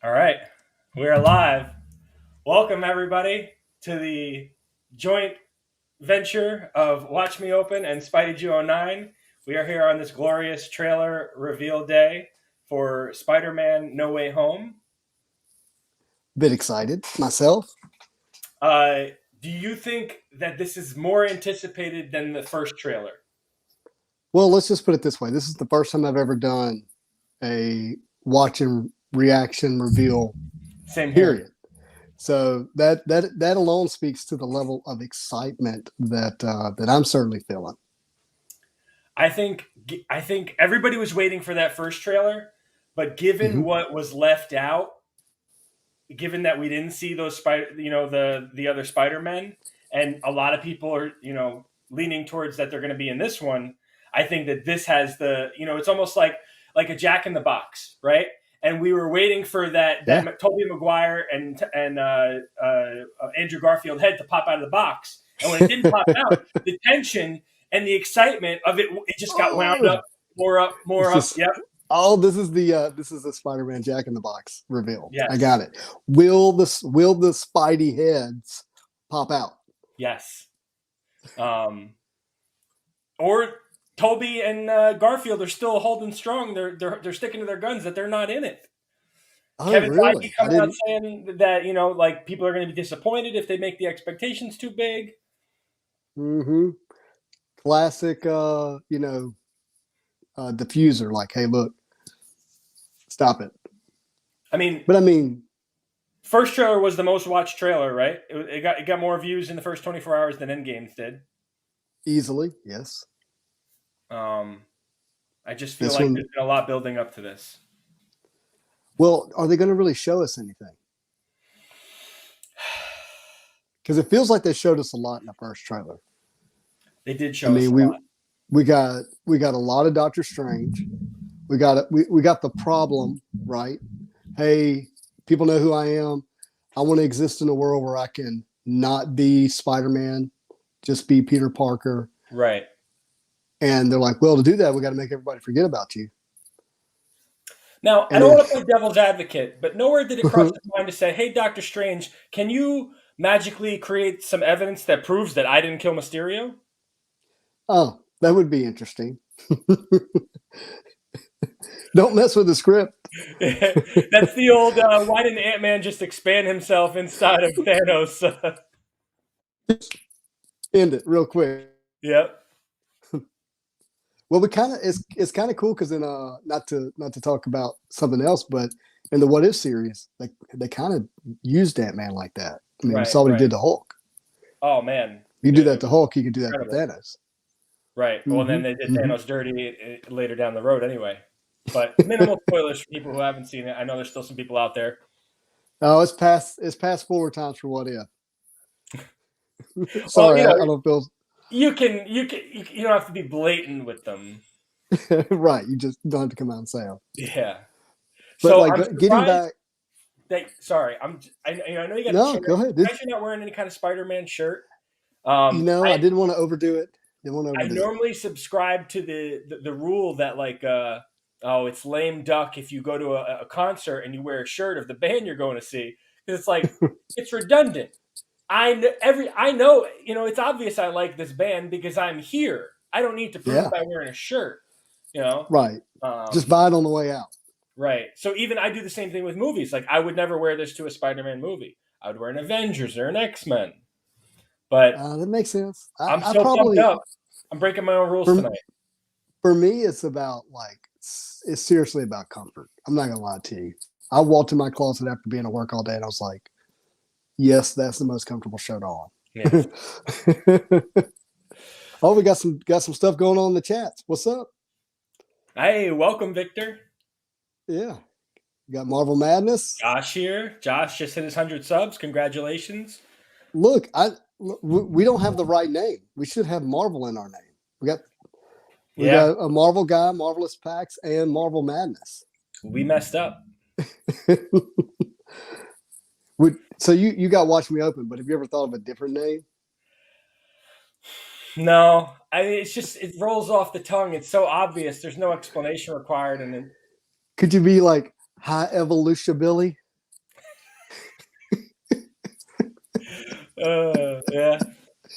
All right, we're live. Welcome, everybody, to the joint venture of Watch Me Open and Spidey G09. We are here on this glorious trailer reveal day for Spider Man No Way Home. Bit excited myself. Uh, do you think that this is more anticipated than the first trailer? Well, let's just put it this way. This is the first time I've ever done a watch and reaction reveal, Same here. period. So that alone speaks to the level of excitement that I'm certainly feeling. I think I think everybody was waiting for that first trailer, but given Hmm. what was left out, given that we didn't see those the other Spider-Men, and a lot of people are leaning towards that they're going to be in this one. I think that this has it's almost like a Jack in the Box, right? And we were waiting for that Yeah. Tobey Maguire and Andrew Garfield head to pop out of the box, and when it didn't pop out, the tension and the excitement of it just got wound Oh, up, more up, it's more up. just Yep. oh, this is the Spider-Man Jack in the Box reveal. I Yes. got it. Will the Spidey heads pop out? Yes. Um, or Toby and Garfield are still holding strong. They're sticking to their guns that they're not in it. Oh, Kevin Feige really? I coming out didn't. saying that like people are going to be disappointed if they make the expectations too big. Mm-hmm. Classic. Diffuser. Like, hey, look, stop it. I mean, But I mean, first trailer was the most watched trailer, right? It got more views in the first 24 hours than Endgames did. easily, yes. Um, I just feel This like one. there's been a lot building up to this. Well, are they going to really show us anything? Because it feels like they showed us a lot in the first trailer. They did I show us mean, a we lot. we got we got a lot of Doctor Strange. We got the problem right. Hey, people know who I am. I want to exist in a world where I can not be Spider Man, just be Peter Parker. Right. And they're like, well, to do that, we got to make everybody forget about you. Now, I And don't then, want to play devil's advocate, but nowhere did it cross his mind to say, "Hey, Doctor Strange, can you magically create some evidence that proves that I didn't kill Mysterio?" oh, that would be interesting. Don't mess with the script. That's the old why didn't Ant-Man just expand himself inside of Thanos? End it real quick. Yep. Well, we kind of it's kind of cool because in not to talk about something else, but in the What If series, they kind of used Ant-Man like that. I mean, we Right, saw what he right. did to Hulk. Oh man. You do It that to was Hulk, you could do that to incredible. Thanos. Right. Well, Mm-hmm. then they did Mm-hmm. Thanos dirty later down the road anyway. But minimal spoilers for people who haven't seen it. I know there's still some people out there. Oh, it's past forward times for What If. Well, Sorry, I don't feel you don't have to be blatant with them. right. You just don't have to come out and say them. Yeah. But So like I'm getting surprised back. that. Sorry, I know you got a No, chair. go ahead. Surprised you're not wearing any kind of Spider-Man shirt. I I didn't want to overdo it. Didn't want to I overdo it. normally subscribe to the rule that like oh, it's lame duck if you go to a concert and you wear a shirt of the band you're going to see, because it's like it's redundant. I know it's obvious I like this band because I'm here. I don't need to prove it Yeah, by wearing a shirt. You know. right. Just Um, buy it on the way out. Right. So even I do the same thing with movies. Like I would never wear this to a Spider-Man movie. I would wear an Avengers or an X-Men. But That makes sense. I'm I so pumped probably up. I'm breaking my own rules for tonight. for me, it's about like it's seriously about comfort. I'm not gonna lie to you. I walked in my closet after being at work all day, and I was like, "Yes, that's the most comfortable shirt on." Yes. Oh, we got some stuff going on in the chats. What's up? Hey, welcome, Victor. Yeah, you got Marvel Madness. Josh here. Josh just hit his 100 subs. Congratulations. Look, we don't have the right name. We should have Marvel in our name. We got we Yeah, got a Marvel guy, Marvelous Packs, and Marvel Madness. we messed up. So you got Watch Me Open, but have you ever thought of a different name? No, I mean it's just it rolls off the tongue. It's so obvious. There's no explanation required, and then Could you be like High Evolution Billy? Yeah,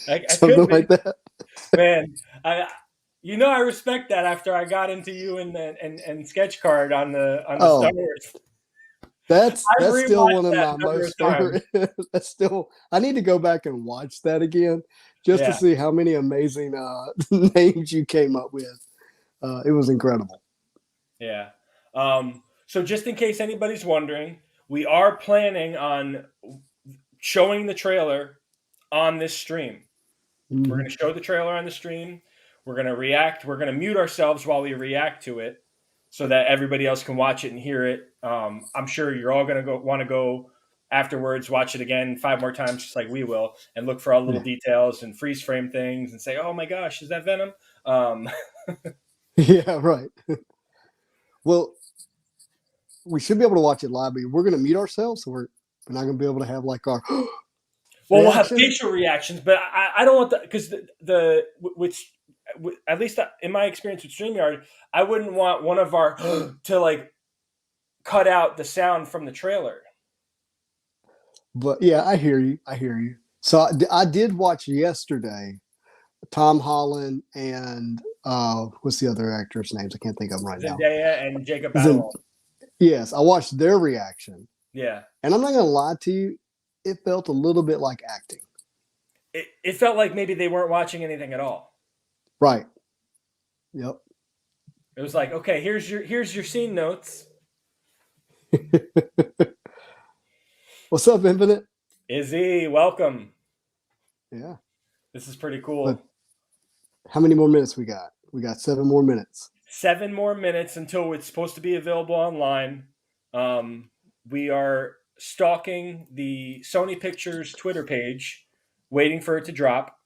I Something could like be, that. man. I I respect that after I got into you and Sketch Card on the Star Oh, Wars. I've that's still one rewatched of that my a number of most times. favorite. That's still. I need to go back and watch that again just to Yeah, see how many amazing names you came up with. It was incredible. yeah. So just in case anybody's wondering, we are planning on showing the trailer on this stream. We're Mhm. going to show the trailer on the stream. We're going to react. We're going to mute ourselves while we react to it, so that everybody else can watch it and hear it. I'm sure you're all going to want to go afterwards, watch it again 5 more times, just like we will, and look for all the little Yeah. details and freeze frame things and say, "Oh my gosh, is that Venom?" Um, Yeah, right. Well, we should be able to watch it live, but we're going to mute ourselves, so we're not going to be able to have like our well, we'll have reaction. facial reactions, but I don't want the because the which at least in my experience with Streamyard, I wouldn't want one of our to like cut out the sound from the trailer. But yeah, I hear you. I hear you. So I did watch yesterday Tom Holland and what's the other actors' names? I can't think of them right now. Zendaya and Jacob Zen, Batalon. yes, I watched their reaction, Yeah, and I'm not gonna lie to you, it felt a little bit like acting. it felt like maybe they weren't watching anything at all. Right. Yep. It was like, okay, here's your scene notes. What's up, Infinite? Izzy, welcome. Yeah. This is pretty But cool. how many more minutes we got? We got 7 more minutes. 7 more minutes until it's supposed to be available online. We are stalking the Sony Pictures Twitter page, waiting for it to drop.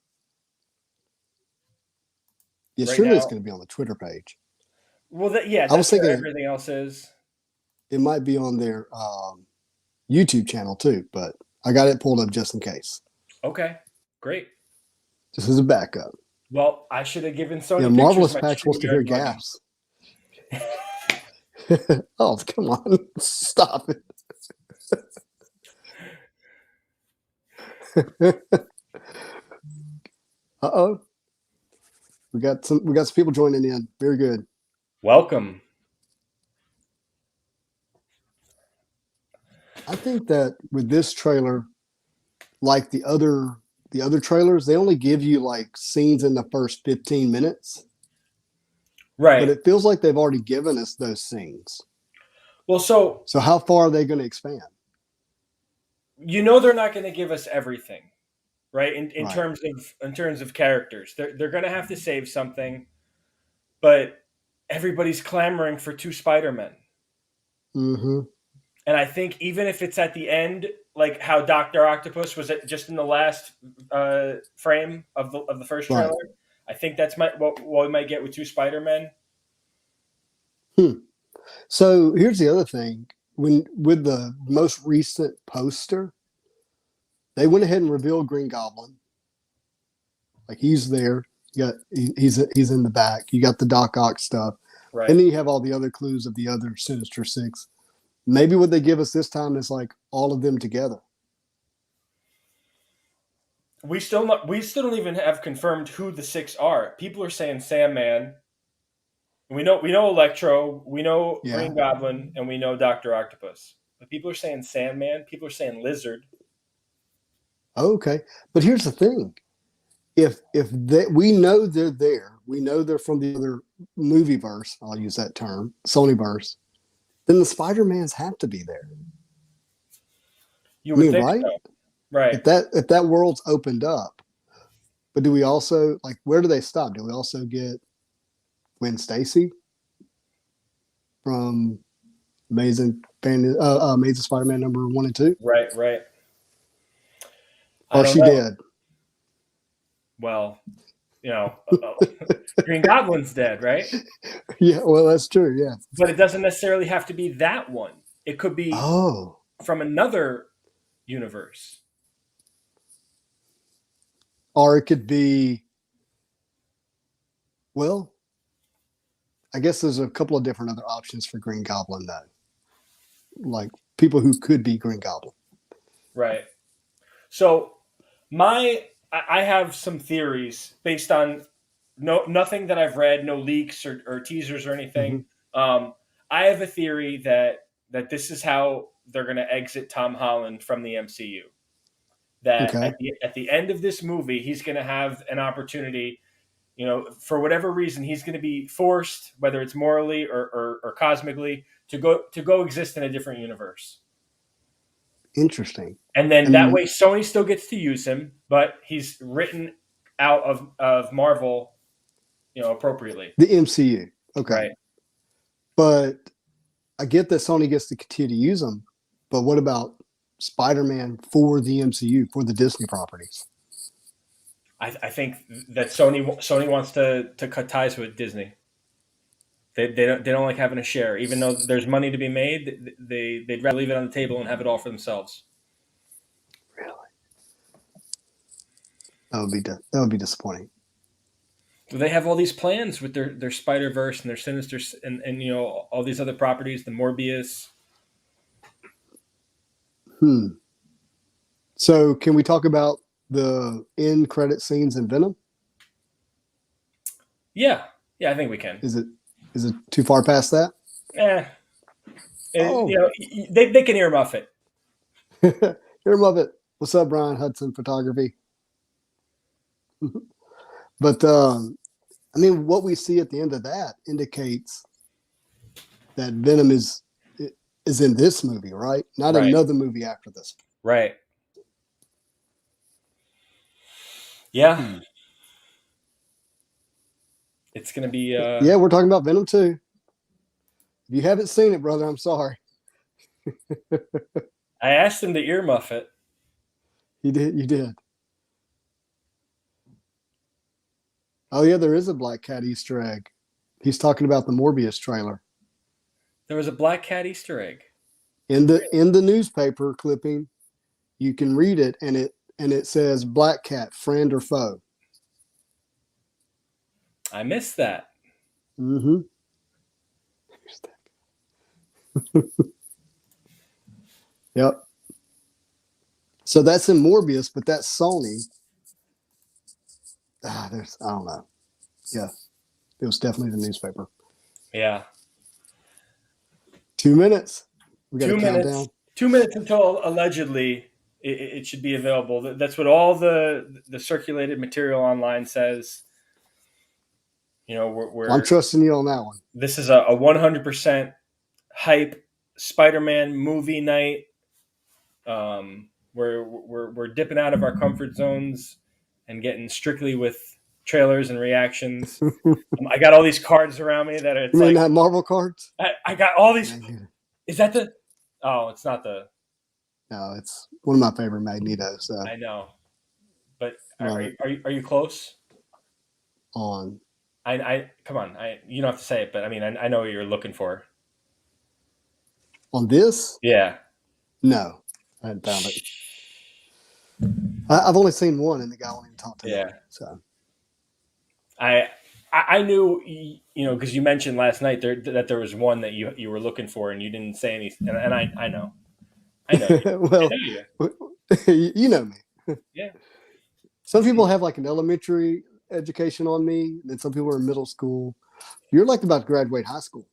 Yeah, Right surely it's now. going to be on the Twitter page. Well, yeah, I was that's where thinking everything else is. it might be on their YouTube channel too, but I got it pulled up just in case, Okay, great. just as a backup. Well, I should have given Yeah, Sony Pictures Marvelous my Patch wants to hear StreamYard money. gaps. Oh, come on. Stop it. Uh-oh. We got some people joining in. Very good. Welcome. I think that with this trailer, like the other trailers, they only give you like scenes in the first 15 minutes, Right. but it feels like they've already given us those scenes. Well, so So how far are they going to expand? they're not going to give us everything, right? In Right. terms of characters, they're going to have to save something, but everybody's clamoring for two Spider-Men. Mm-hmm. And I think even if it's at the end, like how Doctor Octopus was just in the last frame of the first Right. trailer, I think that's what we might get with two Spider-Men. So here's the other thing. When with the most recent poster, they went ahead and revealed Green Goblin. Like he's there. He's in the back. You got the Doc Ock stuff, Right. and then you have all the other clues of the other Sinister Six. Maybe what they give us this time is like all of them together. We still don't even have confirmed who the six are. People are saying Sandman. We know Electro, we know Yeah. Green Goblin, and we know Doctor Octopus. But people are saying Sandman. People are saying Lizard. Okay, but here's the thing: if we know they're there, we know they're from the other movie verse. I'll use that term, Sony verse. Then the Spider-Mans have to be there. You I would mean, think right? so, right? If that world's opened up, but do we also like where do they stop? Do we also get Gwen Stacy from Amazing Spider-Man number 1 and 2? Right. I Or don't she know. dead? Well, Green Goblin's dead, right? Yeah, well, that's true. Yeah. But it doesn't necessarily have to be that one. It could be Oh, from another universe. or it could be. Well, I guess there's a couple of different other options for Green Goblin, though. Like people who could be Green Goblin. Right. So I have some theories based on nothing that I've read, no leaks or teasers or anything. Hmm. Um, I have a theory that this is how they're going to exit Tom Holland from the MCU. That Okay. at the end of this movie, he's going to have an opportunity. You know, for whatever reason, he's going to be forced, whether it's morally or cosmically, to go exist in a different universe. Interesting. And then that And way, Sony still gets to use him, but he's written out of Marvel, appropriately, the MCU. Okay. right? But I get that Sony gets to continue to use them. But what about Spider-Man for the MCU, for the Disney properties? I think that Sony wants to cut ties with Disney. They don't like having a share, even though there's money to be made. They'd rather leave it on the table and have it all for themselves. Really? That would be disappointing. They have all these plans with their Spider Verse and their Sinister and all these other properties, the Morbius. Hmm. So can we talk about the end credit scenes in Venom? Yeah, yeah, I think we can. Is it too far past that? Eh, Oh, they can earmuff it. here, love it. What's up, Brian Hudson Photography? But I mean, what we see at the end of that indicates that Venom is in this movie, right? Not Right, another movie after this. right. Yeah, Hmm. it's gonna be. Yeah, we're talking about Venom too. If you haven't seen it, brother, I'm sorry. I asked them to earmuff it. You did. You did. Oh yeah, there is a Black Cat Easter egg. He's talking about the Morbius trailer There was a Black Cat Easter egg. in the newspaper clipping. You can read it, and it says Black Cat, friend or foe. I missed that. Mm-hmm. Yep. So that's in Morbius, but that's Sony. There's I don't know. Yeah, it was definitely the newspaper. Yeah, 2 minutes. We got a 2 minutes. countdown. 2 minutes until allegedly it should be available. That's what all the circulated material online says. Well, I'm we're trusting you on that one. this is a 100% hype Spider-Man movie night. We're dipping out of our comfort zones and getting strictly with trailers and reactions. I got all these cards around me that You it's mean like that Marvel cards? I got all these. Magneto. Is that the? Oh, it's not the. No, it's one of my favorite Magnetos. So I know, but love it. are you close? On I come on. You don't have to say it, but I mean I know what you're looking for. this? Yeah. No, I hadn't found it. I've only seen one, and the guy won't even talk to me. Yeah. So I knew because you mentioned last night that there was one that you were looking for and you didn't say anything and I know you. I well, know you. you know me. Yeah. Some people have like an elementary education on me, and some people are in middle school. You're like about to graduate high school.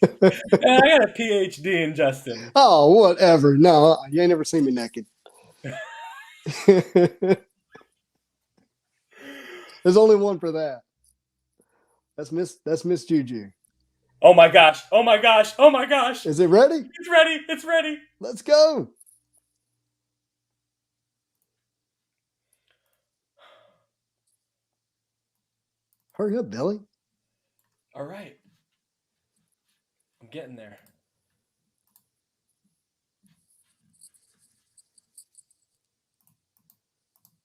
Yeah, I got a PhD in Justin. Oh, whatever. No, you ain't never seen me naked. There's only one for that. That's Miss Juju. Oh my gosh! Oh my gosh! Oh my gosh! Is it ready? It's ready! It's ready! Let's go. Hurry up, Billy. All right, I'm getting there.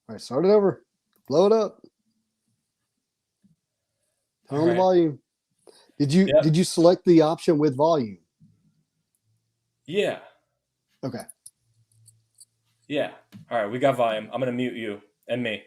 All right, start it over. Blow it up. Turn All on the right. volume. Yep. Did you select the option with volume? Yeah. Okay. Yeah. All right. We got volume. I'm gonna mute you and me.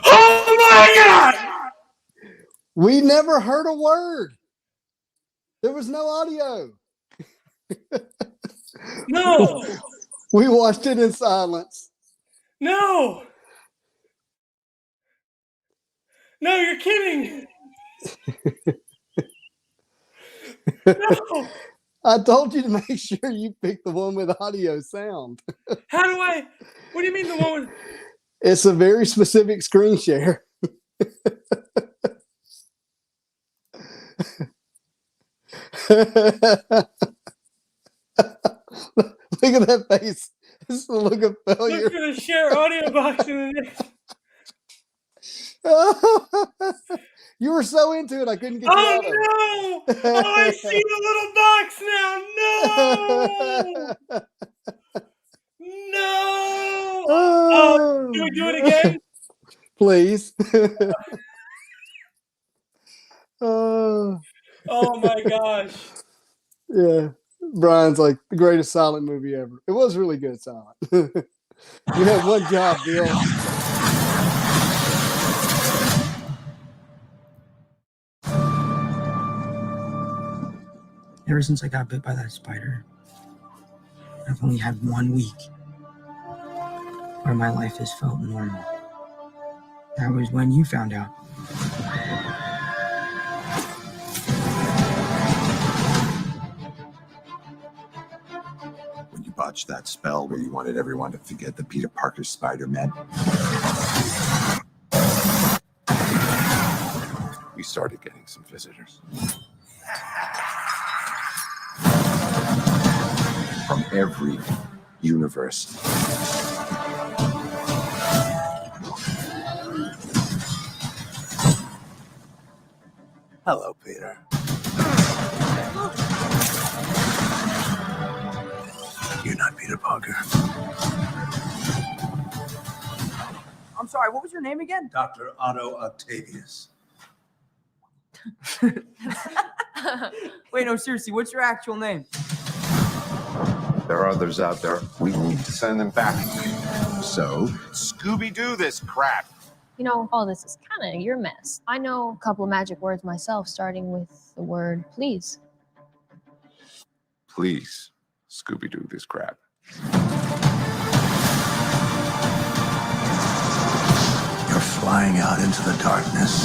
Oh my God! We never heard a word. There was no audio. No! We watched it in silence. No! No, you're kidding! No! I told you to make sure you pick the one with audio sound. How do I? What do you mean the one with? It's a very specific screen share. Look at that face. It's the look of failure. Look for the share audio box in the next. You were so into it, I couldn't get you out of it. Oh no! Oh, I see the little box now. No! No! Oh, can we do it again? Please. Oh my gosh. Yeah. Brian's like the greatest silent movie ever. It was really good silent. You had one job, Bill. Ever since I got bit by that spider, I've only had 1 week where my life has felt normal. That was when you found out. When you botched that spell where you wanted everyone to forget the Peter Parker Spider-Man, we started getting some visitors. From every universe. Hello, Peter. You're not Peter Parker. I'm sorry, what was your name again? Dr. Otto Octavius. Wait, no, seriously, what's your actual name? There are others out there. We need to send them back. So, Scooby-Doo this crap. You know, all this is kind of your mess. I know a couple of magic words myself, starting with the word please. Please, Scooby-Doo this crap. You're flying out into the darkness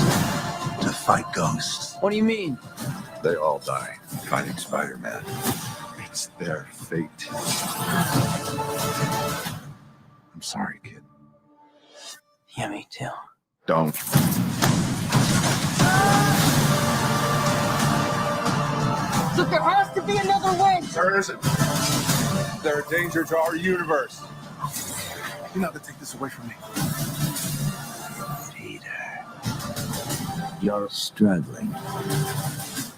to fight ghosts. What do you mean? They all die fighting Spider-Man. It's their fate. I'm sorry, kid. Yeah, me too. Don't. Look, there has to be another way. There isn't. They're a danger to our universe. You're not going to take this away from me. Peter, you're struggling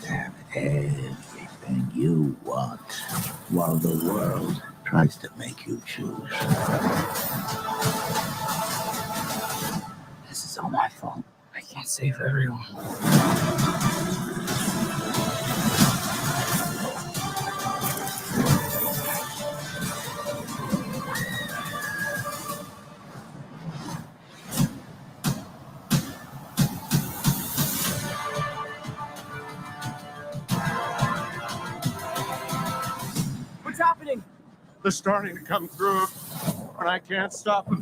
to have everything you want while the world tries to make you choose. This is all my fault. I can't save everyone. What's happening? They're starting to come through, and I can't stop them.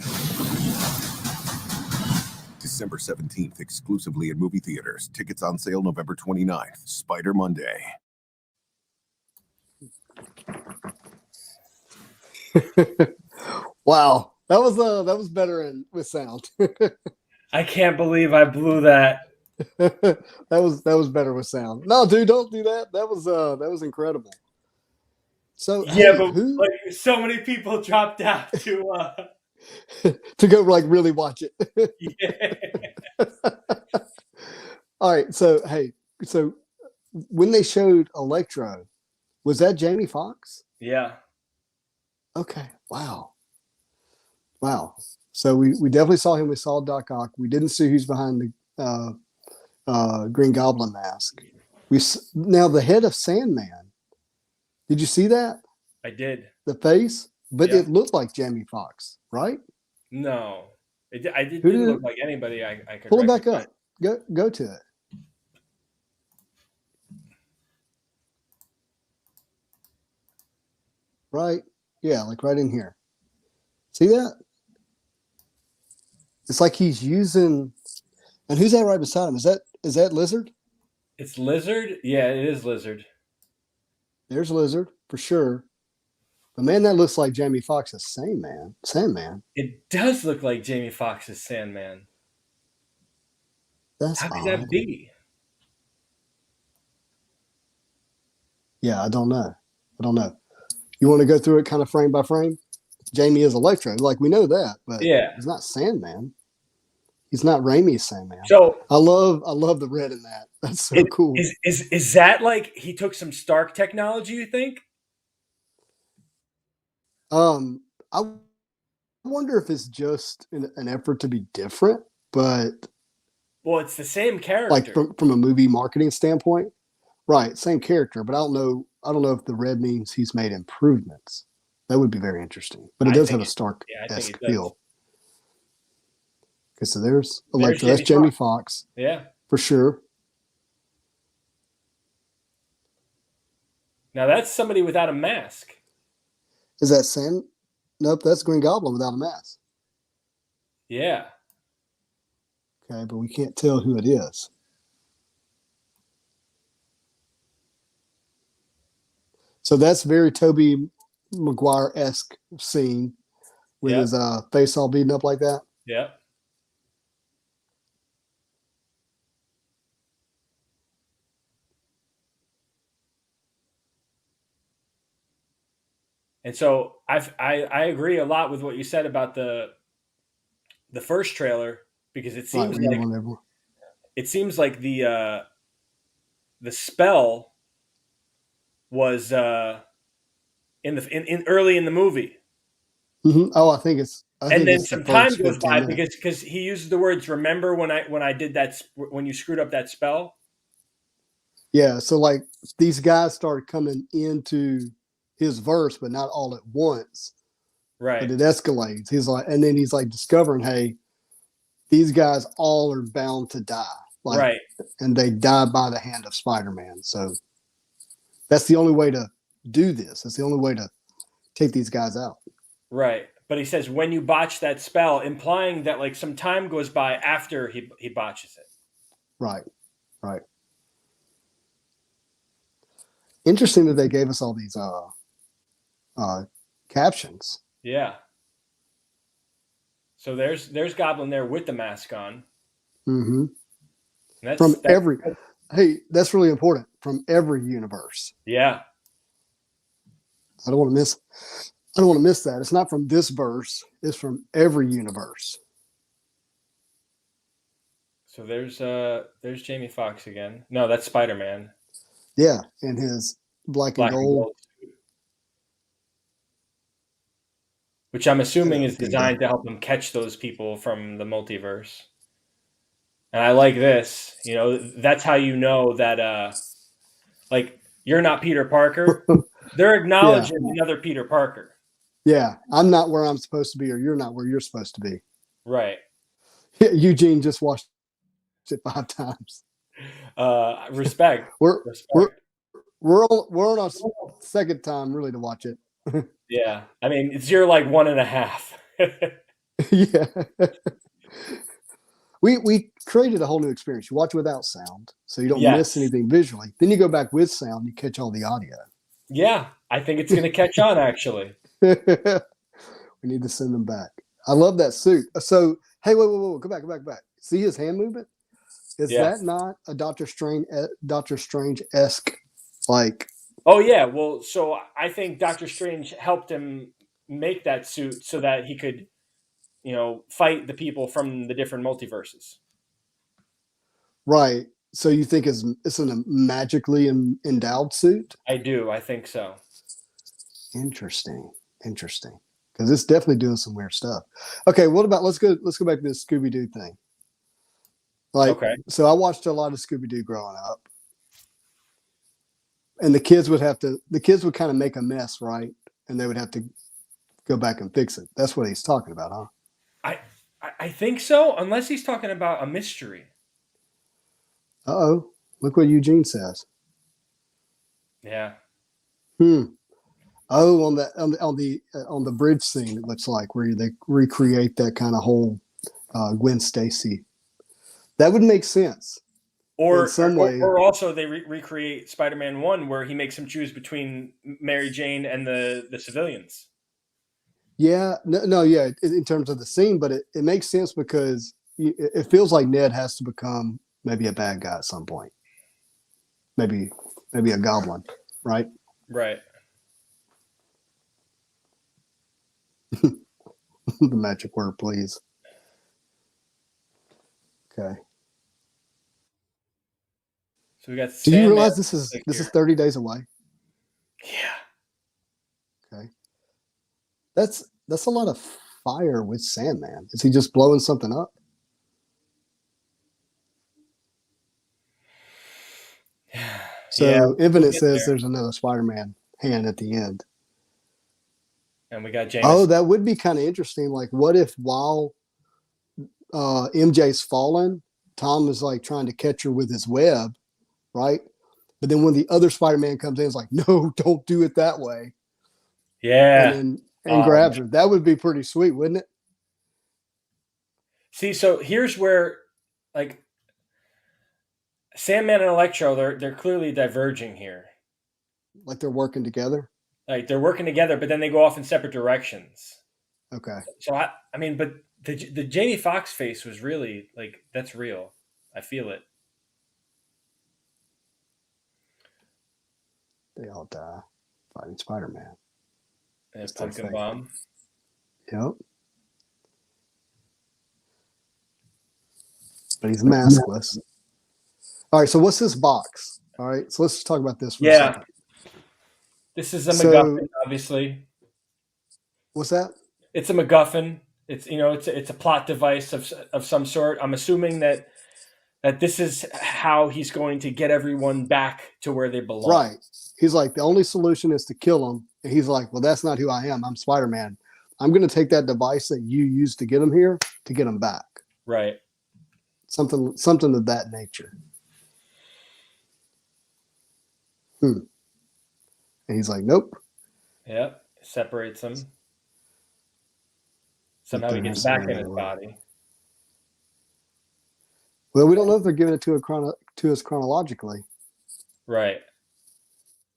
December 17th, exclusively in movie theaters. Tickets on sale November 29th. Spider Monday. Wow. That was better with sound. I can't believe I blew that. that was better with sound. No, dude, don't do that. That was incredible. So Yeah, hey, but who like so many people dropped out to to go like really watch it. yeah. All right, so hey, so when they showed Electro, was that Jamie Foxx? Yeah. Okay, wow. So we definitely saw him. We saw Doc Ock. We didn't see who's behind the Green Goblin mask. Now the head of Sandman. Did you see that? I did. The face, but Yeah. it looked like Jamie Foxx, right? No. I Who didn't did look it? like anybody I could Pull it back recognize. up. Go to it. Right. Yeah, like right in here. See that? It's like he's using. And who's that right beside him? Is that Lizard? It's Lizard. Yeah, it is Lizard. There's Lizard for sure. But man, that looks like Jamie Foxx's Sandman. It does look like Jamie Foxx's Sandman. That's How could odd. that be? Yeah, I don't know. You want to go through it kind of frame by frame? Jamie is Electro, like we know that, but Yeah. he's not Sandman. He's not Raimi's Sandman. So I love the red in that. That's so cool. is that like he took some Stark technology? You think? I wonder if it's just an effort to be different, but Well, it's the same character. like from a movie marketing standpoint, right? Same character, but I don't know if the red means he's made improvements. That would be very interesting. But it I does think have a Stark yeah, I think esque it does. feel. Okay, so there's Electro. Jamie That's Jamie Foxx Yeah. for sure. Now that's somebody without a mask. Is that Sand? Nope, that's Green Goblin without a mask. Yeah. Okay, but we can't tell who it is. So that's very Tobey Maguire-esque scene with Yeah. his face all beaten up like that. Yeah. And so I agree a lot with what you said about the first trailer because it seems Right, like whenever. the spell was in early in the movie, Oh, I think and then it's the some time first goes 15 by minutes. because he uses the words. Remember when I did that when you screwed up that spell? Yeah, so like these guys started coming into his verse, but not all at once. Right. But it escalates. He's like, and then he's like discovering, hey, these guys all are bound to die. Like, Right. and they die by the hand of Spider-Man. So that's the only way to do this. That's the only way to take these guys out. Right. But he says when you botch that spell, implying that like some time goes by after he botches it. Right. Interesting that they gave us all these captions. Yeah. So there's Goblin there with the mask on. Mm-hmm. And From every, hey, that's really important. From every universe. Yeah. I don't want to miss that. It's not from this verse. It's from every universe. So there's Jamie Foxx again. No, that's Spider-Man. Yeah, in his black and gold. Which I'm assuming is designed to help him catch those people from the multiverse. And I like this. You know, that's how you know that like you're not Peter Parker. They're acknowledging another Peter Parker. Yeah, I'm not where I'm supposed to be, or you're not where you're supposed to be. Right. Eugene just watched it 5 times. Respect. We're on our second time really to watch it. Yeah, I mean it's your like 1.5. Yeah. We created a whole new experience. You watch without sound, so you don't miss anything visually. Then you go back with sound, you catch all the audio. Yeah, I think it's going to catch on actually. We need to send them back. I love that suit. So, hey, wait, go back. See his hand movement? Is that not a Doctor Strange-esque, like? Oh yeah, well, so I think Doctor Strange helped him make that suit so that he could, fight the people from the different multiverses. Right. So you think it's a magically endowed suit? I do. I think so. Interesting. Because it's definitely doing some weird stuff. Okay, what about let's go back to this Scooby-Doo thing. So I watched a lot of Scooby-Doo growing up. And the kids would kind of make a mess, right? And they would have to go back and fix it. That's what he's talking about, huh? I think so, unless he's talking about a mystery. Uh-oh. Look what Eugene says. Yeah. Oh, on the bridge scene, it looks like where they recreate that kind of whole Gwen Stacy. That would make sense. Or In some way. or also they recreate Spider-Man 1 where he makes him choose between Mary Jane and the civilians. Yeah, yeah, in terms of the scene, but it makes sense because it feels like Ned has to become maybe a bad guy at some point. Maybe a goblin, right? Right. The magic word, please. Okay. So we got Do you Sandman realize this is here. 30 days away? Yeah. Okay. That's a lot of fire with Sandman. Is he just blowing something up? So Yeah, Infinite we'll get says there. there's another Spider-Man hand at the end. And we got Jameson. Oh, that would be kind of interesting. Like, what if while MJ's fallen, Tom is like trying to catch her with his web, right? But then when the other Spider-Man comes in, it's like, no, don't do it that way. Yeah. And grabs her. That would be pretty sweet, wouldn't it? See, so here's where, like, Sandman and Electro, they're clearly diverging here. Like they're working together. Like they're working together, but then they go off in separate directions. Okay. So I mean, but the Jamie Foxx face was really like that's real. I feel it. They all die fighting Spider-Man. And Still Pumpkin fake. Bomb. Yep. But he's maskless. All right, so what's this box? All right, so let's talk about this for a second. This is a MacGuffin, obviously. What's that? It's a MacGuffin. It's it's a plot device of some sort. I'm assuming that this is how he's going to get everyone back to where they belong. Right. He's like, the only solution is to kill him. And he's like, well, that's not who I am. I'm Spider-Man. I'm going to take that device that you used to get him here to get him back. Right. Something of that nature. And he's like, nope. Yep. Separates him. Somehow he gets back in his body. Well, we don't know if they're giving it to us chronologically. Right.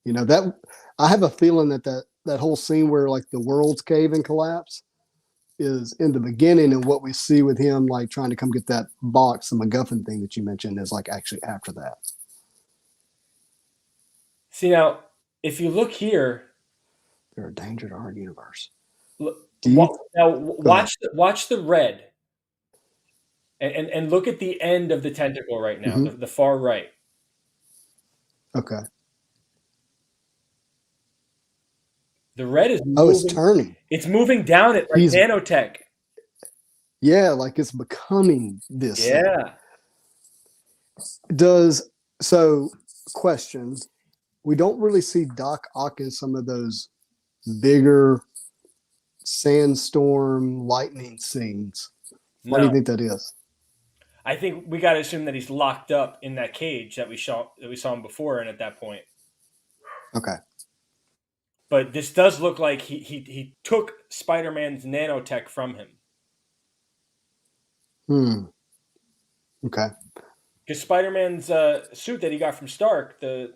You know, that I have a feeling that whole scene where like the world's cave and collapse is in the beginning, and what we see with him like trying to come get that box, the MacGuffin thing that you mentioned, is like actually after that. See, now, if you look here, They're a danger to our universe. Watch the red, and look at the end of the tentacle right now, the far right. Okay. The red is moving. Oh, it's turning. It's moving down it like nanotech. Yeah, like it's becoming this. Yeah. Question. We don't really see Doc Ock in some of those bigger sandstorm lightning scenes. Why do you think that is? I think we got to assume that he's locked up in that cage that we saw him before and at that point. Okay. But this does look like he took Spider-Man's nanotech from him. Okay. Because Spider-Man's suit that he got from Stark, the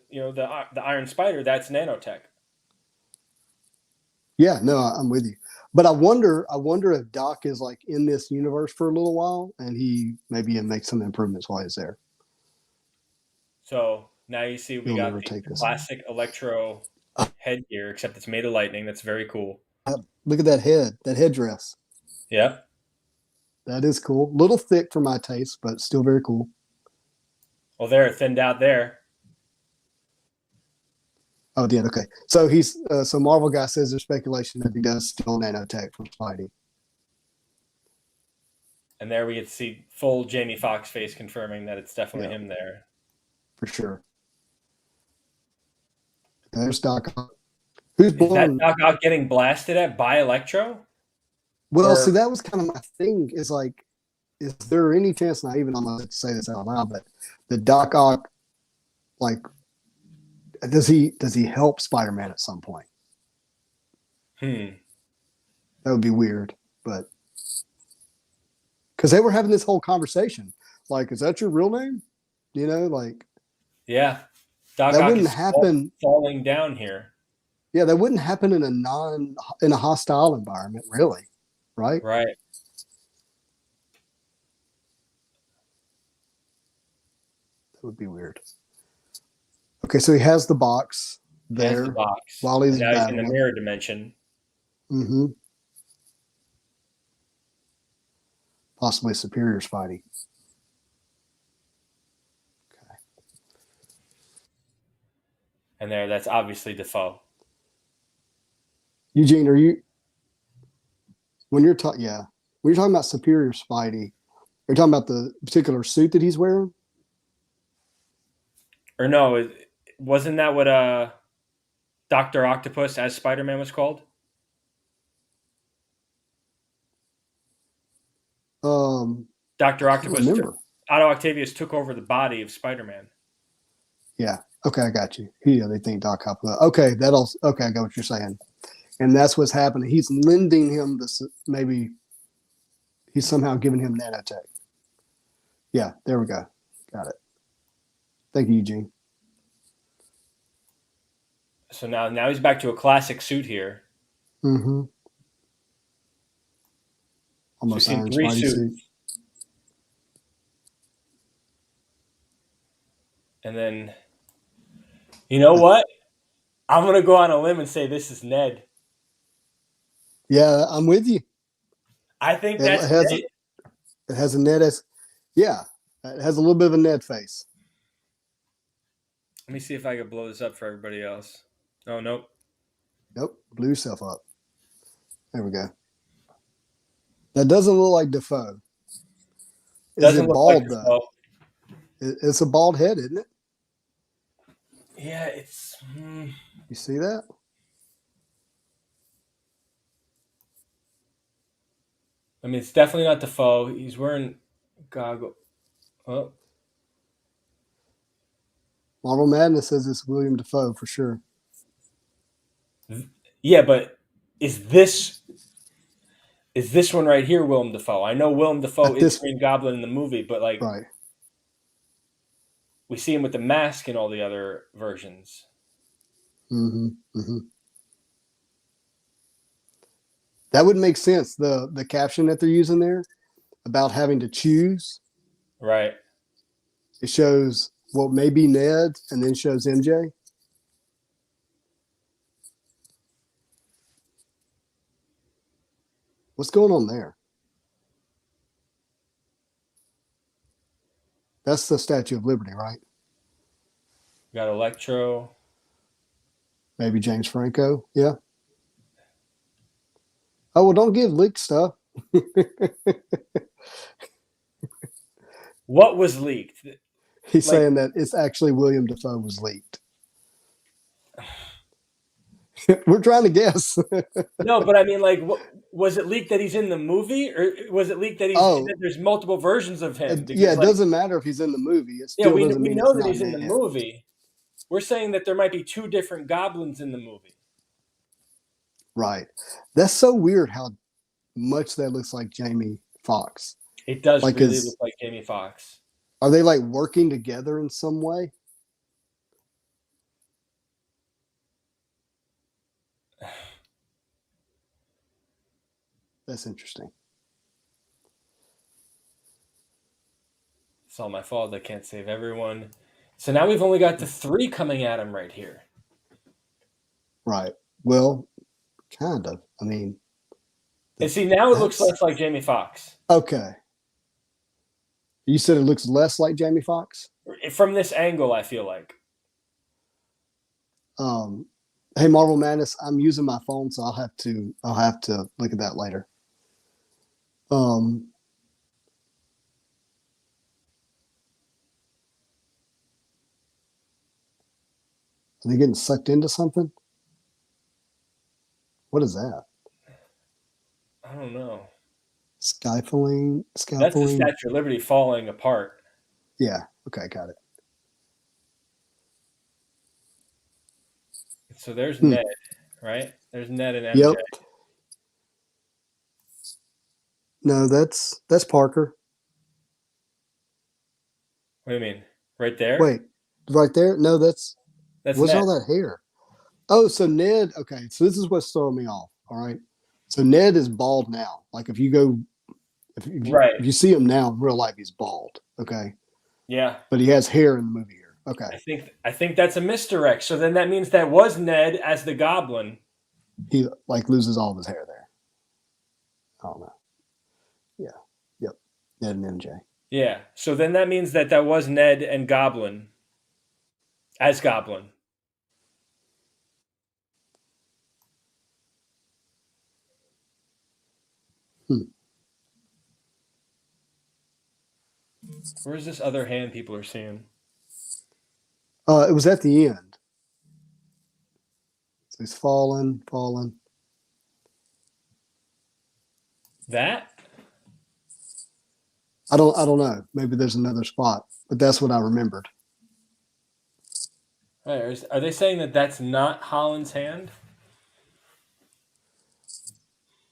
Iron Spider, that's nanotech. Yeah, no, I'm with you. But I wonder if Doc is like in this universe for a little while, and he maybe makes some improvements while he's there. So now you see we got the classic Electro headgear, except it's made of lightning. That's very cool. Look at that headdress. Yeah. That is cool. Little thick for my taste, but still very cool. Well, they're thinned out there. Oh, yeah, okay. So so Marvel guy says there's speculation that he does steal nanotech from Spidey. And there we get to see full Jamie Foxx face confirming that it's definitely him there. For sure. There's Doc Ock. Who's Is blowing? that Doc Ock getting blasted at by Electro? Well, see, Or that was kind of my thing. Is like, is there any chance? And I even I'm going to say this out loud, but the Doc Ock, like, does he help Spider-Man at some point? hmm. That would be weird, but because they were having this whole conversation, like, is that your real name? You know, like Yeah. Doc that Ock wouldn't is happen. falling down here. Yeah, that wouldn't happen in a hostile environment, really, right? Right. That would be weird. Okay, so he has the box He has the there box. while And he's now he's in the battling. mirror dimension. Mm-hmm. Possibly Superior Spidey. And that's obviously Defoe. Eugene, are you when you're talking? Yeah, when you're talking about Superior Spidey, you're talking about the particular suit that he's wearing. Or no, wasn't that what Doctor Octopus as Spider-Man was called? Doctor I can't Octopus. remember. Otto Octavius took over the body of Spider-Man. Yeah. Okay, I got you. Yeah, they think Doc Ock. Okay, that'll. Okay, I got what you're saying, and that's what's happening. He's lending him this. Maybe he's somehow giving him nanotech. Yeah, there we go. Got it. Thank you, Eugene. So now he's back to a classic suit here. Mm-hmm. So we've Almost seen Iron 3 Spidey suits. suit. And then, you know what? I'm going to go on a limb and say this is Ned. Yeah, I'm with you. I think It that's has Ned. It has a Ned as. Yeah, it has a little bit of a Ned face. Let me see if I can blow this up for everybody else. Oh, nope. Nope, blew yourself up. There we go. That doesn't look like Defoe. Is Doesn't it look bald like though? Defoe. It's a bald head, isn't it? Yeah, it's... You see that? I mean, it's definitely not Defoe. He's wearing goggles. Oh, Marvel Madness says it's William Defoe for sure. yeah, but is this one right here Willem Dafoe? I know Willem Dafoe At is this Green Goblin in the movie, but like right. we see him with the mask in all the other versions. Mm-hmm. Mm-hmm. That would make sense. The caption that they're using there about having to choose. Right. It shows what may be Ned and then shows MJ. What's going on there? That's the Statue of Liberty, right? Got Electro. Maybe James Franco. Yeah. Oh, well, don't give leaked stuff. What was leaked? He's Like- saying that it's actually William Defoe was leaked. We're trying to guess. No, but I mean, like, was it leaked that he's in the movie, or was it leaked that that there's multiple versions of him? Because, Yeah, it like, doesn't matter if he's in the movie. It yeah, still we doesn't mean know it's that not he's in the Ned. movie. We're saying that there might be 2 different goblins in the movie. Right. That's so weird how much that looks like Jamie Foxx. It does Like really his- look like Jamie Foxx. Are they like working together in some way? That's interesting. It's all my fault. I can't save everyone. So now we've only got the 3 coming at him right here. Right. Well, kind of. I mean, And see, now it looks That's- less like Jamie Foxx. okay. You said it looks less like Jamie Foxx? From this angle, I feel like. Hey, Marvel Madness, I'm using my phone, so I'll have to look at that later. Are they getting sucked into something? What is that? I don't know. Scaffolding. That's the Scaffolding. Statue of Liberty falling apart. Yeah. Okay, got it. So there's Hmm. Ned, right? There's Ned and MJ. Yep. No, that's Parker. What do you mean? Right there? Wait, right there? No, that's That's what's Ned. all that hair? Oh, so Ned. Okay, so this is what's throwing me off. All right, so Ned is bald now. Like if you go, Right. if you see him now in real life, he's bald. Okay, Yeah. but he has hair in the movie here. Okay, I think that's a misdirect. So then that means that was Ned as the Goblin. he like loses all of his hair there. I don't know. Yeah. Yep. Ned and MJ. Yeah. So then that means that was Ned and Goblin as Goblin. Where's this other hand people are seeing? It was at the end. So he's fallen. That? I don't know. Maybe there's another spot, but that's what I remembered. Right. Are they saying that that's not Holland's hand?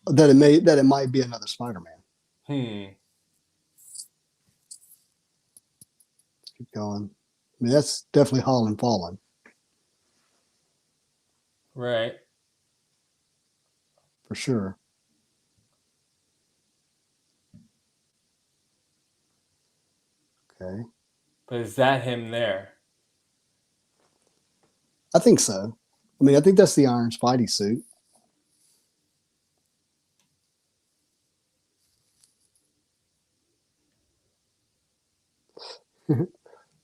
That it might be another Spider-Man. Keep going. I mean, that's definitely Holland fallen Right. for sure. Okay. But is that him there? I think so. I mean, I think that's the Iron Spidey suit.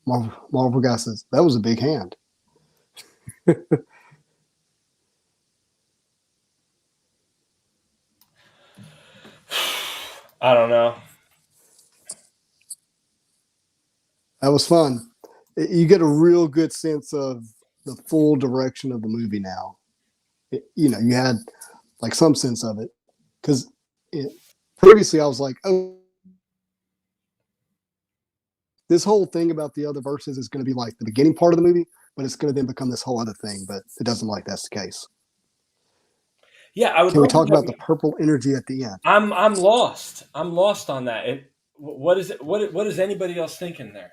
Marvel guy says, that was a big hand. I don't know. That was fun. You get a real good sense of the full direction of the movie now. You had like some sense of it because previously I was like, oh, this whole thing about the other verses is going to be like the beginning part of the movie, but it's going to then become this whole other thing. But it doesn't like that's the case. Yeah, I would. Can we talk about the purple energy at the end? I'm lost. I'm lost on that. What is it? What is anybody else thinking there?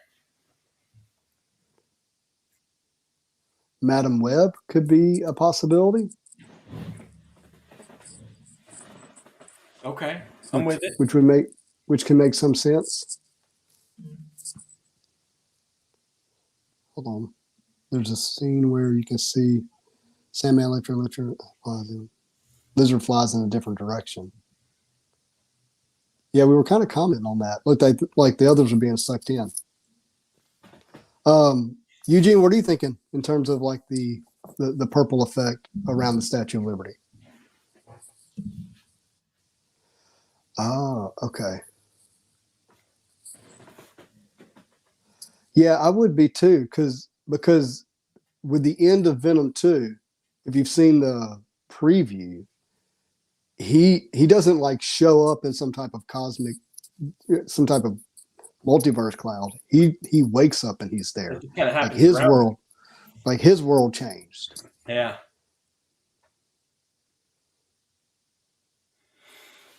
Madam Web could be a possibility. Okay, I'm with it. Which can make some sense. Hold on. There's a scene where you can see Sandman Lizard flies in a different direction. Yeah, we were kind of commenting on that. Looked like the others were being sucked in. Eugene, what are you thinking in terms of like the purple effect around the Statue of Liberty? Oh, okay. Yeah, I would be too, because with the end of Venom 2, if you've seen the preview, he doesn't like show up in some type of multiverse cloud. He wakes up and he's there. Like his world changed. Yeah.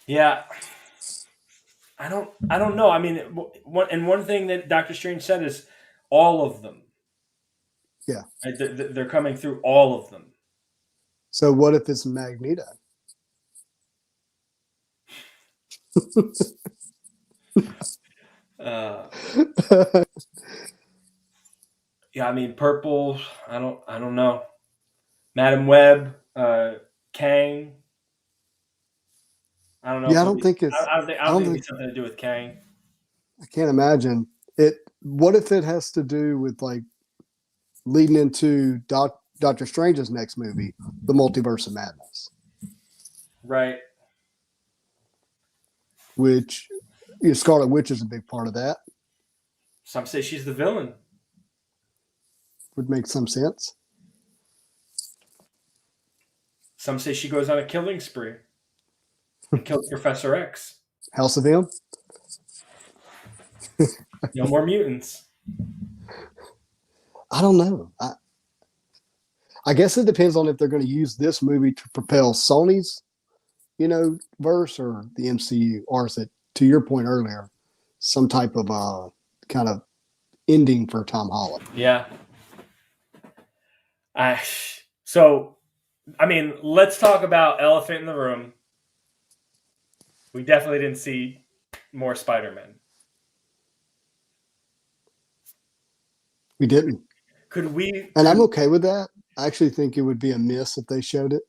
Yeah. I don't know. I mean, one thing that Doctor Strange said is all of them. Yeah. Right? They're coming through all of them. So what if it's Magneto? Yeah, I mean, purple. I don't know. Madam Web, Kang. I don't know. Yeah, I don't think it's something to do with Kang. I can't imagine it. What if it has to do with like leading into Doctor Strange's next movie, The Multiverse of Madness? Right. Which Scarlet Witch is a big part of that. Some say she's the villain. Would make some sense. Some say she goes on a killing spree. Killed Professor X. House of M. No more mutants. I don't know. I guess it depends on if they're going to use this movie to propel Sony's, verse or the MCU, or is it, to your point earlier, some type of kind of ending for Tom Holland? Yeah. So, I mean, let's talk about elephant in the room. We definitely didn't see more Spider-Man. We didn't. Could we? And I'm okay with that. I actually think it would be a miss if they showed it.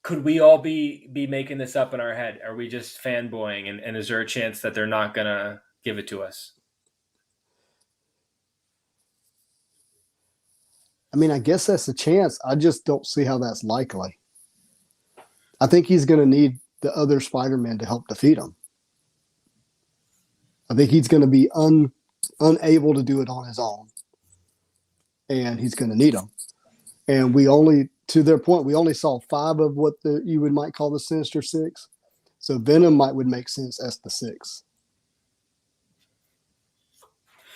Could we all be making this up in our head? Are we just fanboying? And is there a chance that they're not gonna give it to us? I mean, I guess that's a chance. I just don't see how that's likely. I think he's going to need the other Spider-Man to help defeat him. I think he's going to be unable to do it on his own. And he's going to need them. And to their point, we only saw 5 of what you might call the Sinister Six. So Venom would make sense as the 6th.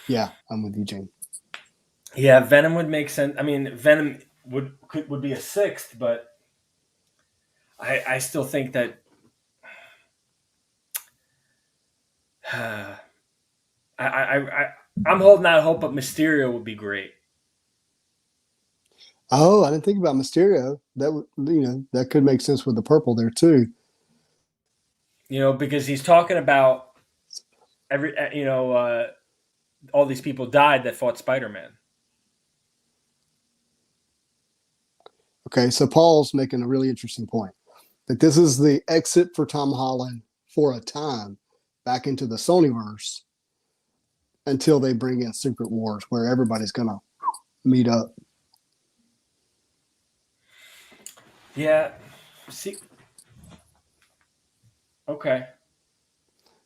Yeah, I'm with you, Gene. Yeah, Venom would make sense. I mean, Venom would be a 6th, but I still think that I'm holding out hope, but Mysterio would be great. Oh, I didn't think about Mysterio. That could make sense with the purple there too. Because he's talking about all these people died that fought Spider-Man. Okay, so Paul's making a really interesting point. That this is the exit for Tom Holland for a time back into the Sonyverse until they bring in Secret Wars, where everybody's going to meet up. Yeah. See. Okay.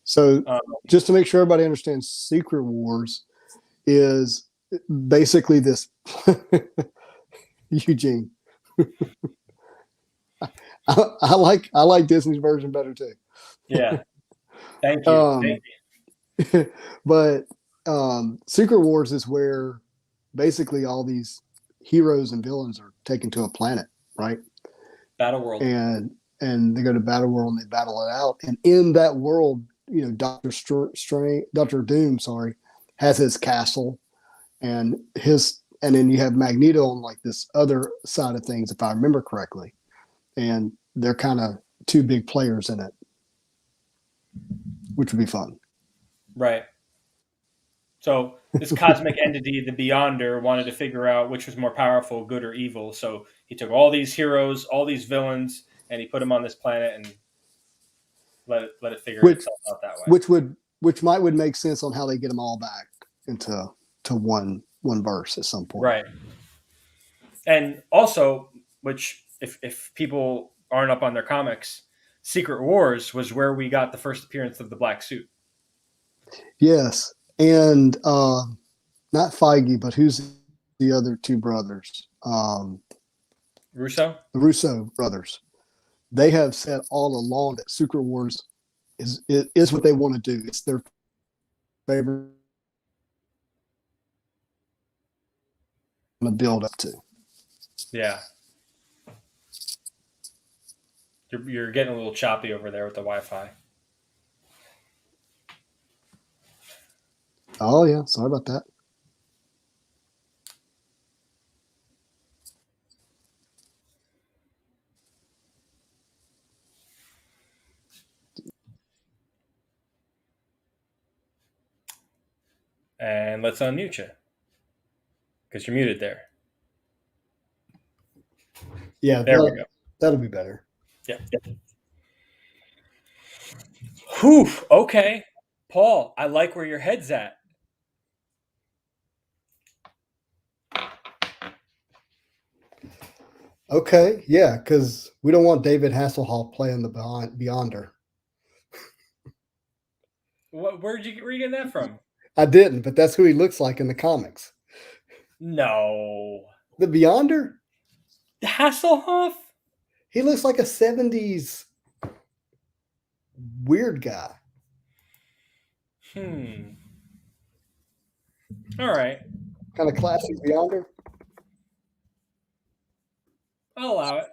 So just to make sure everybody understands, Secret Wars is basically this. Eugene. I like Disney's version better too. Yeah. Thank you. Thank you. But Secret Wars is where basically all these heroes and villains are taken to a planet, right? Battle World. And they go to Battle World and they battle it out. And in that world, Doctor Doom, has his castle and then you have Magneto on like this other side of things, if I remember correctly. And they're kind of 2 big players in it, which would be fun. Right. So this cosmic entity, the Beyonder, wanted to figure out which was more powerful, good or evil. So he took all these heroes, all these villains, and he put them on this planet and let it figure itself out that way. Which would make sense on how they get them all back into one verse at some point. Right. And also, which if people aren't up on their comics, Secret Wars was where we got the first appearance of the black suit. Yes. And not Feige, but who's the other 2 brothers? Russo? The Russo brothers. They have said all along that Secret Wars is what they want to do. It's their favorite to build up to. Yeah. You're getting a little choppy over there with the Wi-Fi. Oh yeah, sorry about that. And let's unmute you because you're muted there. Yeah, there we go. That'll be better. Yeah. Whew. Okay, Paul, I like where your head's at. Okay, yeah, because we don't want David Hasselhoff playing the Beyonder. Where you getting that from? I didn't, but that's who he looks like in the comics. No. The Beyonder? Hasselhoff? He looks like a 70s weird guy. All right. Kind of classic Beyonder. I'll allow it.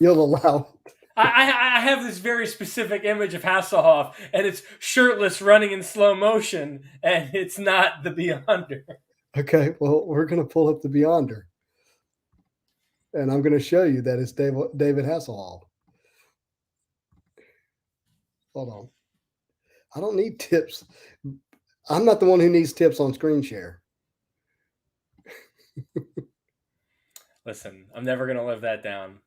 You'll allow. I have this very specific image of Hasselhoff, and it's shirtless running in slow motion, and it's not the Beyonder. Okay, well, we're going to pull up the Beyonder. And I'm going to show you that it's David Hasselhoff. Hold on. I don't need tips. I'm not the one who needs tips on screen share. Listen, I'm never going to live that down.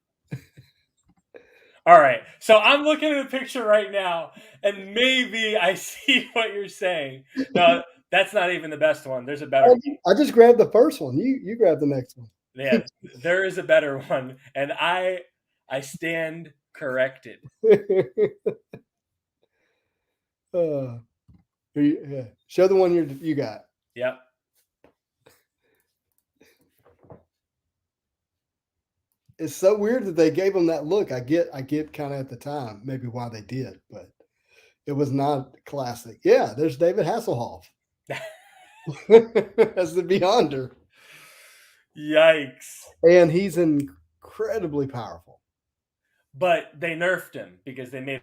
All right. So I'm looking at a picture right now, and maybe I see what you're saying. No, that's not even the best one. There's a better one. I just grabbed the first one. You grab the next one. Yeah, there is a better one, and I stand corrected. Yeah. Show the one you got. Yep. It's so weird that they gave him that look. I get kind of at the time maybe why they did, but it was not classic. Yeah, there's David Hasselhoff as the Beyonder. Yikes. And he's incredibly powerful. But they nerfed him because they made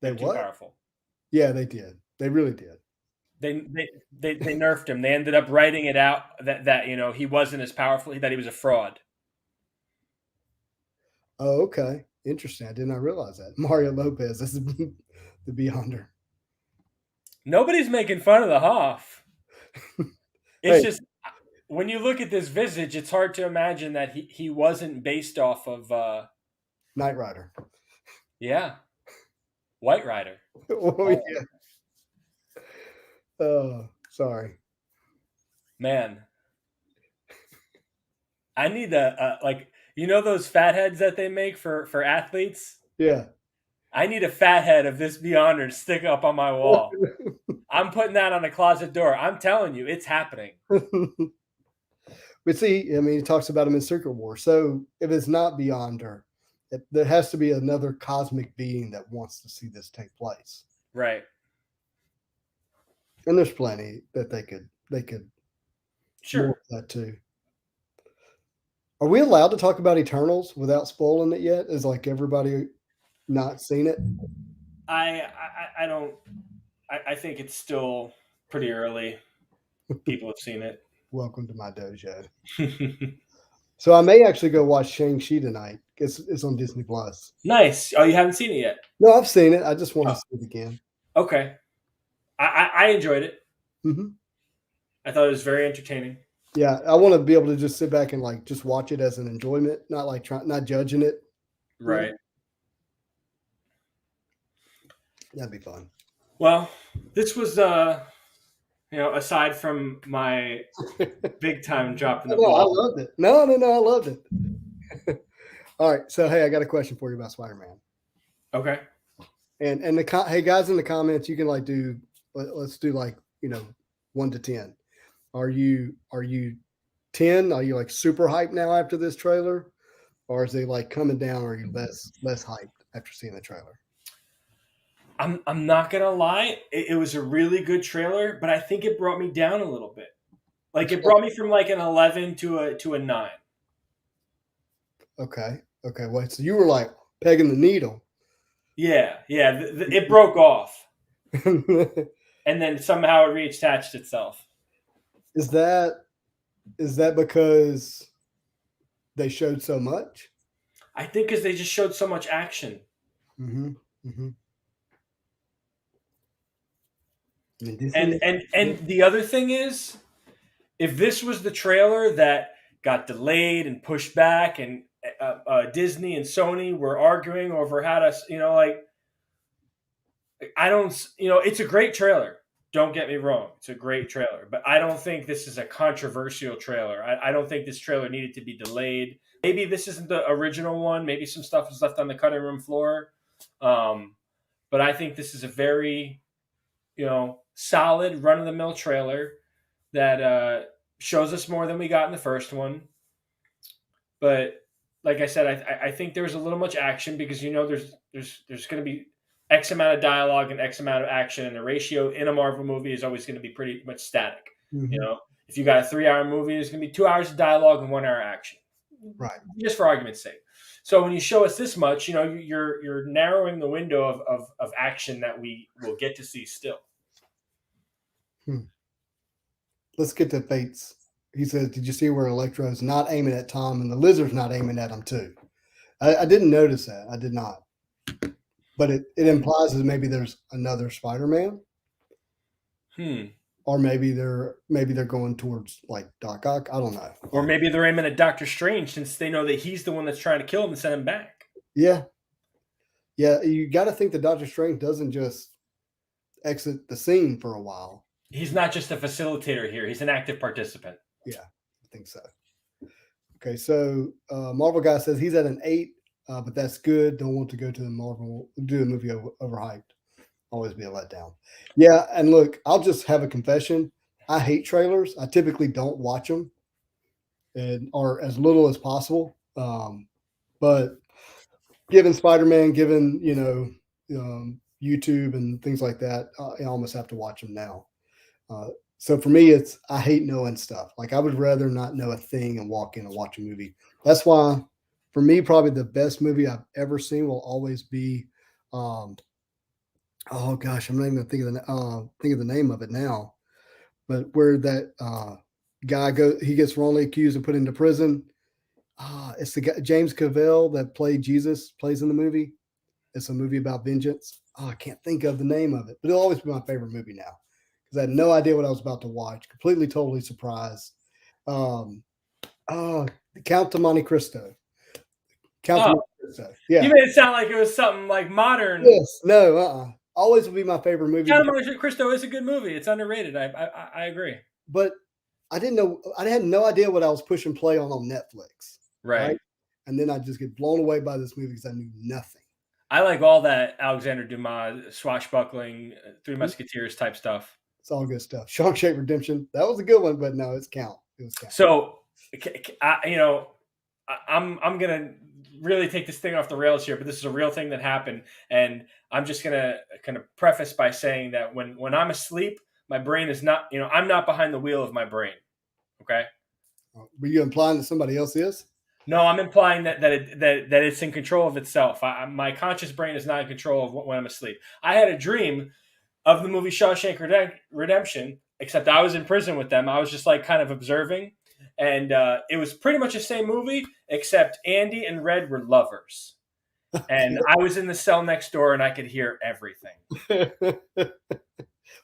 him too what? powerful. Yeah, they did. They really did. They nerfed him. They ended up writing it out that he wasn't as powerful, that he was a fraud. Oh, okay. Interesting. I did not realize that. Mario Lopez, this is the Beyonder. Nobody's making fun of the Hoff. It's Hey. just when you look at this visage, it's hard to imagine that he wasn't based off of Knight Rider. Yeah. White Rider. Oh, yeah. Oh, sorry. Man. I need those fat heads that they make for athletes? Yeah. I need a fat head of this Beyonder to stick up on my wall. I'm putting that on a closet door. I'm telling you, it's happening. But see, I mean, he talks about him in Secret War. So if it's not Beyonder, there has to be another cosmic being that wants to see this take place. Right. And there's plenty that they could Sure. morph that too. Are we allowed to talk about Eternals without spoiling it yet? Is like everybody not seen it? I don't. I think it's still pretty early. People have seen it. Welcome to my dojo. So I may actually go watch Shang-Chi tonight. It's on Disney Plus. Nice. Oh, you haven't seen it yet? No, I've seen it. I just want to see it again. Okay. I enjoyed it. Mm-hmm. I thought it was very entertaining. Yeah, I want to be able to just sit back and like just watch it as an enjoyment, not judging it. Right. That'd be fun. Well, this was aside from my big time drop in the No, I ball. loved it. No, I loved it. All right, so hey, I got a question for you about Spider-Man. Okay. And hey guys, in the comments, you can let's do 1 to 10. Are you 10? Are you like super hyped now after this trailer, or is it like coming down? Or are you less hyped after seeing the trailer? I'm not gonna lie, it was a really good trailer, but I think it brought me down a little bit. Like it brought me from like an 11 to a 9. Okay. Wait, so you were like pegging the needle. Yeah. It broke off, and then somehow it reattached itself. Is that because they showed so much? I think because they just showed so much action. Mm-hmm. Mm-hmm. And the other thing is, if this was the trailer that got delayed and pushed back, and Disney and Sony were arguing over how to, it's a great trailer. Don't get me wrong. It's a great trailer, but I don't think this is a controversial trailer. I don't think this trailer needed to be delayed. Maybe this isn't the original one. Maybe some stuff is left on the cutting room floor. But I think this is a very, solid run-of-the-mill trailer that shows us more than we got in the first one. But like I said, I think there was a little much action because there's going to be X amount of dialogue and X amount of action, and the ratio in a Marvel movie is always going to be pretty much static. Mhm. If you got a 3-hour movie, there's going to be 2 hours of dialogue and 1 hour action, Right. just for argument's sake. So when you show us this much, you're narrowing the window of action that we will get to see still. Let's get to Fates. He says, "Did you see where Electro's not aiming at Tom and the Lizard's not aiming at him too?" I didn't notice that. I did not. But it implies that maybe there's another Spider-Man, or maybe they're going towards like Doc Ock. I don't know. Or maybe they're aiming at Doctor Strange since they know that he's the one that's trying to kill him and send him back. Yeah. You got to think that Doctor Strange doesn't just exit the scene for a while. He's not just a facilitator here; he's an active participant. Yeah, I think so. Okay, so Marvel guy says he's at an 8, but that's good. Don't want to go to the Marvel do a movie overhyped. Always be a letdown. Yeah, and look, I'll just have a confession. I hate trailers. I typically don't watch them, or as little as possible. But given Spider-Man, given YouTube and things like that, I almost have to watch them now. So for me, I hate knowing stuff. Like I would rather not know a thing and walk in and watch a movie. That's why, for me, probably the best movie I've ever seen will always be. Oh gosh, I'm not even gonna think of the name of it now. But where that guy he gets wrongly accused and put into prison. It's the guy, James Cavell, that played Jesus, plays in the movie. It's a movie about vengeance. I can't think of the name of it, but it'll always be my favorite movie now. Because I had no idea what I was about to watch. Completely, totally surprised. Count to Monte Cristo. Count to Monte Cristo. Yeah. You made it sound like it was something like modern. Yes. No. Always will be my favorite movie. Count to Monte Cristo is a good movie. It's underrated. I agree. But I didn't know. I had no idea what I was pushing play on Netflix. Right. And then I just get blown away by this movie because I knew nothing. I like all that Alexander Dumas swashbuckling, Three Musketeers type stuff. It's all good stuff. Shawshank Redemption. That was a good one, but no, it's Count. It was Count. So, I'm gonna really take this thing off the rails here, but this is a real thing that happened, and I'm just gonna kind of preface by saying that when I'm asleep, my brain is not. I'm not behind the wheel of my brain. Okay. Were you implying that somebody else is? No, I'm implying that it's in control of itself. My conscious brain is not in control of when I'm asleep. I had a dream of the movie Shawshank Redemption, except I was in prison with them. I was just like kind of observing, and it was pretty much the same movie, except Andy and Red were lovers, and I was in the cell next door, and I could hear everything.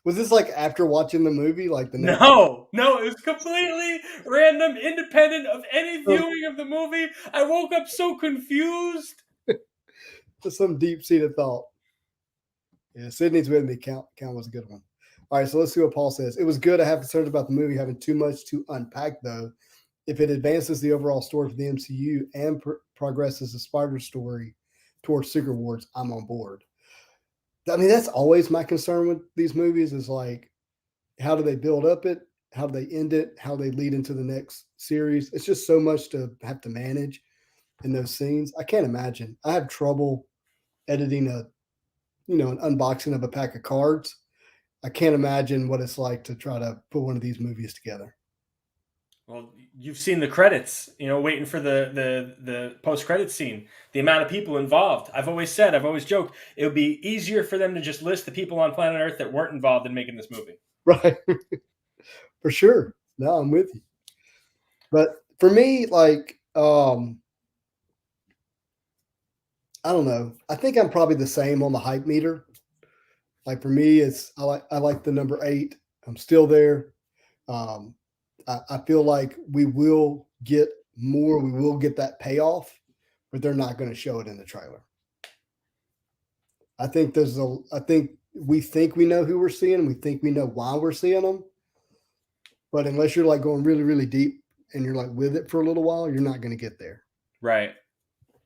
Was this like after watching the movie? Like the next No, it was completely random, independent of any viewing of the movie. I woke up so confused. Just some deep-seated thought. Yeah, Sydney's with me. Count was a good one. All right, so let's see what Paul says. It was good. I have concerns about the movie having too much to unpack, though. If it advances the overall story for the MCU and progresses the Spider story towards Secret Wars, I'm on board. I mean, that's always my concern with these movies is like, how do they build up it? How do they end it? How do they lead into the next series? It's just so much to have to manage in those scenes. I can't imagine. I have trouble editing an unboxing of a pack of cards. I can't imagine what it's like to try to put one of these movies together. Well, you've seen the credits, waiting for the post-credit scene, the amount of people involved. I've always joked, it would be easier for them to just list the people on planet Earth that weren't involved in making this movie. Right. For sure. No, I'm with you. But for me, like, I don't know. I think I'm probably the same on the hype meter. Like for me, I like the number 8. I'm still there. I feel like we will get more. We will get that payoff, but they're not going to show it in the trailer. I think we think we know who we're seeing. We think we know why we're seeing them. But unless you're like going really, really deep and you're like with it for a little while, you're not going to get there. Right.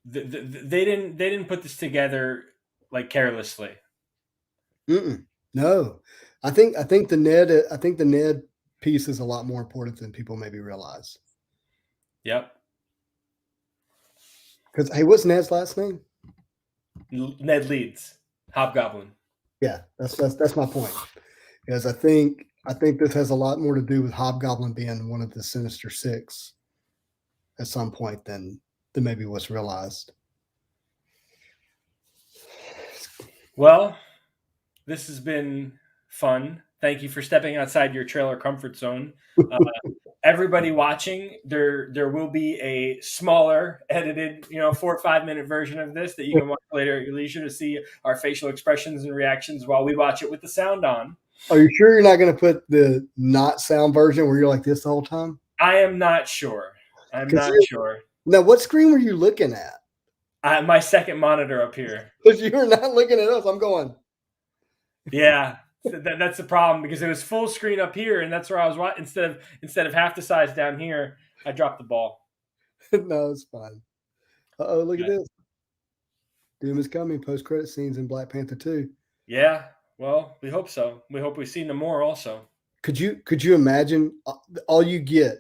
They didn't put this together like carelessly. No, I think the Ned piece is a lot more important than people maybe realize. Yep. Because hey, what's Ned's last name? Ned Leeds, Hobgoblin. Yeah, that's my point. Because I think this has a lot more to do with Hobgoblin being one of the Sinister Six at some point than maybe what's realized. Well, this has been fun. Thank you for stepping outside your trailer comfort zone. Everybody watching, there will be a smaller, edited, 4 or 5 minute version of this that you can watch later at your leisure to see our facial expressions and reactions while we watch it with the sound on. Are you sure you're not going to put the not sound version where you're like this the whole time? I am not sure. I'm not sure. Now, what screen were you looking at? My second monitor up here. Because you were not looking at us. I'm going. Yeah, that's the problem because it was full screen up here, and that's where I was watching. Instead of half the size down here, I dropped the ball. No, it's fine. Uh-oh, look at this. Doom is coming. Post-credit scenes in Black Panther 2. Yeah, well, we hope so. We hope we see no more also. Could you imagine all you get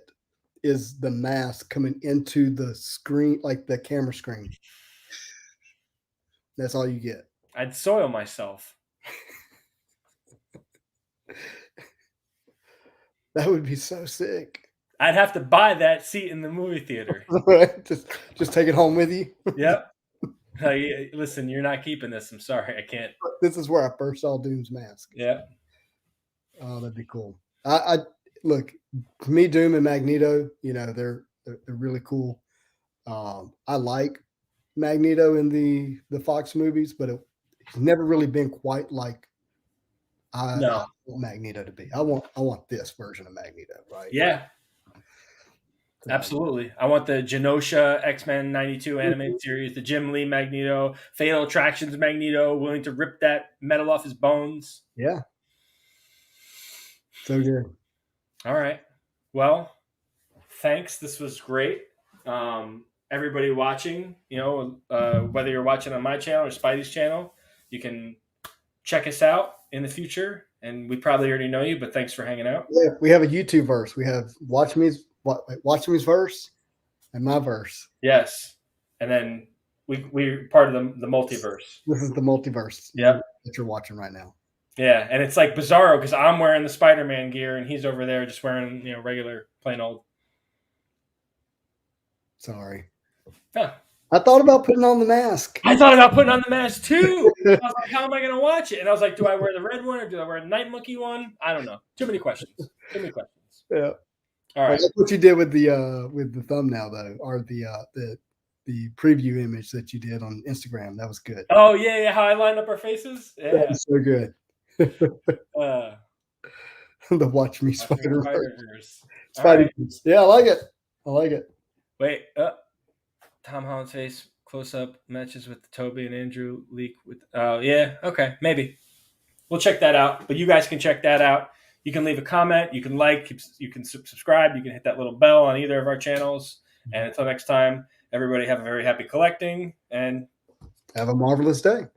is the mask coming into the screen, like the camera screen. That's all you get. I'd soil myself. That would be so sick. I'd have to buy that seat in the movie theater. Right? Just take it home with you. Yep. Like, listen, you're not keeping this. I'm sorry, I can't. This is where I first saw Doom's mask. Yeah. Oh, that'd be cool. I look, to me, Doom and Magneto, they're really cool. I like Magneto in the Fox movies, but it's never really been quite like I want Magneto to be. I want this version of Magneto, right? Yeah. So, Absolutely. I want the Genosha X-Men 92 animated series, the Jim Lee Magneto, Fatal Attractions Magneto, willing to rip that metal off his bones. yeah. So good. All right. Well, thanks. This was great. Everybody watching, whether you're watching on my channel or Spidey's channel, you can check us out in the future. And we probably already know you, but thanks for hanging out. Yeah, we have a YouTube verse. We have Watch Me's verse and my verse. Yes. And then we're part of the multiverse. This is the multiverse. Yep. That you're watching right now. Yeah, and it's like Bizarro because I'm wearing the Spider-Man gear and he's over there just wearing, regular plain old. Sorry. Huh. I thought about putting on the mask. I thought about putting on the mask too. I was like, how am I going to watch it? And I was like, do I wear the red one or do I wear the Night Monkey one? I don't know. Too many questions. Yeah. All right. That's what you did with the thumbnail though, or the preview image that you did on Instagram. That was good. Oh yeah, how I lined up our faces. Yeah, that was so good. The Watch Me Spider-Verse. Spidey. Yeah, I like it. Wait, Tom Holland's face close up matches with the Toby and Andrew leak with. Oh yeah, okay, maybe we'll check that out. But you guys can check that out. You can leave a comment. You can you can subscribe. You can hit that little bell on either of our channels. And until next time, everybody have a very happy collecting and have a marvelous day.